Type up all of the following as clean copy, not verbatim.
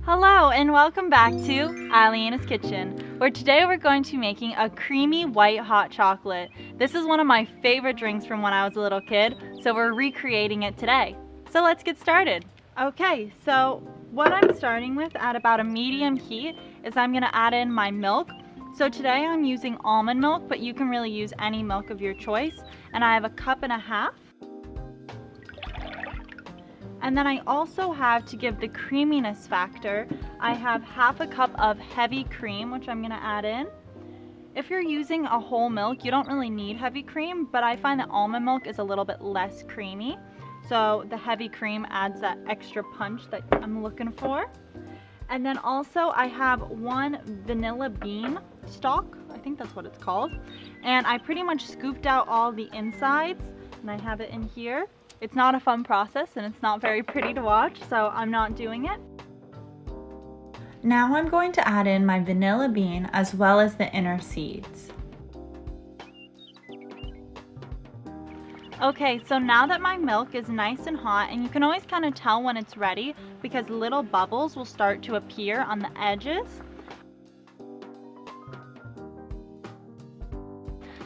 Hello and welcome back to Alyena's Kitchen, where today we're going to be making a creamy white hot chocolate. This is one of my favorite drinks from when I was a little kid, so we're recreating it today. So let's get started. Okay, so what I'm starting with at about a medium heat is I'm going to add in my milk. So today I'm using almond milk, but you can really use any milk of your choice, and I have a cup and a half. And then I also have, to give the creaminess factor, I have half a cup of heavy cream, which I'm gonna add in. If you're using a whole milk, you don't really need heavy cream, but I find that almond milk is a little bit less creamy. So the heavy cream adds that extra punch that I'm looking for. And then also I have one vanilla bean stalk, I think that's what it's called. And I pretty much scooped out all the insides, and I have it in here. It's not a fun process and it's not very pretty to watch, so I'm not doing it. Now I'm going to add in my vanilla bean as well as the inner seeds. Okay, so now that my milk is nice and hot, and you can always kind of tell when it's ready because little bubbles will start to appear on the edges.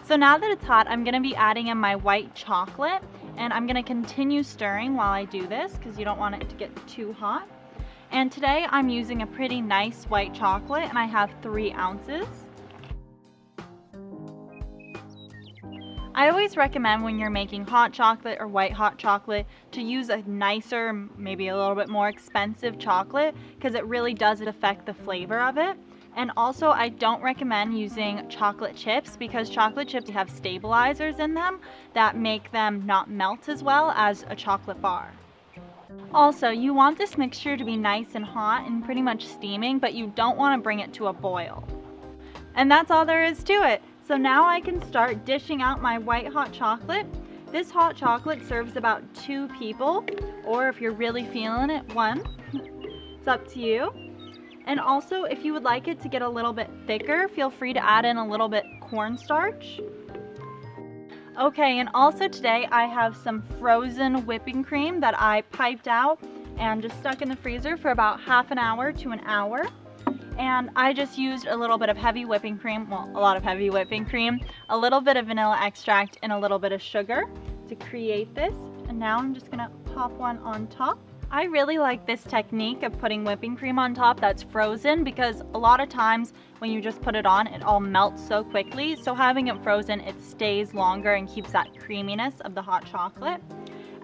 So now that it's hot, I'm going to be adding in my white chocolate. And I'm going to continue stirring while I do this because you don't want it to get too hot. And today I'm using a pretty nice white chocolate, and I have 3 ounces. I always recommend when you're making hot chocolate or white hot chocolate to use a nicer, maybe a little bit more expensive chocolate because it really does affect the flavor of it. And also, I don't recommend using chocolate chips because chocolate chips have stabilizers in them that make them not melt as well as a chocolate bar. Also, you want this mixture to be nice and hot and pretty much steaming, but you don't want to bring it to a boil. And that's all there is to it. So now I can start dishing out my white hot chocolate. This hot chocolate serves about 2 people, or if you're really feeling it, 1. It's up to you. And also, if you would like it to get a little bit thicker, feel free to add in a little bit cornstarch. Okay, and also today I have some frozen whipping cream that I piped out and just stuck in the freezer for about half an hour to an hour. And I just used a little bit of heavy whipping cream, well, a lot of heavy whipping cream, a little bit of vanilla extract, and a little bit of sugar to create this. And now I'm just gonna pop one on top. I really like this technique of putting whipping cream on top that's frozen because a lot of times when you just put it on, it all melts so quickly. So having it frozen, it stays longer and keeps that creaminess of the hot chocolate.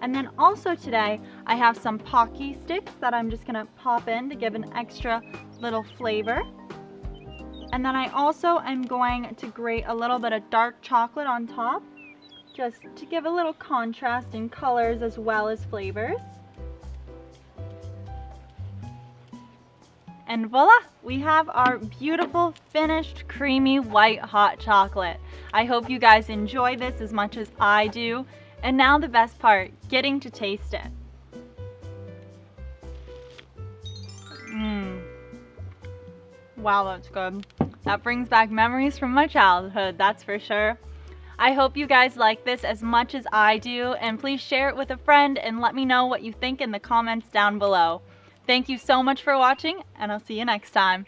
And then also today, I have some Pocky Sticks that I'm just gonna pop in to give an extra little flavor. And then I also am going to grate a little bit of dark chocolate on top, just to give a little contrast in colors as well as flavors. And voila, we have our beautiful finished creamy white hot chocolate. I hope you guys enjoy this as much as I do. And now the best part, getting to taste it. Wow, that's good. That brings back memories from my childhood, that's for sure. I hope you guys like this as much as I do, and please share it with a friend and let me know what you think in the comments down below. Thank you so much for watching, and I'll see you next time.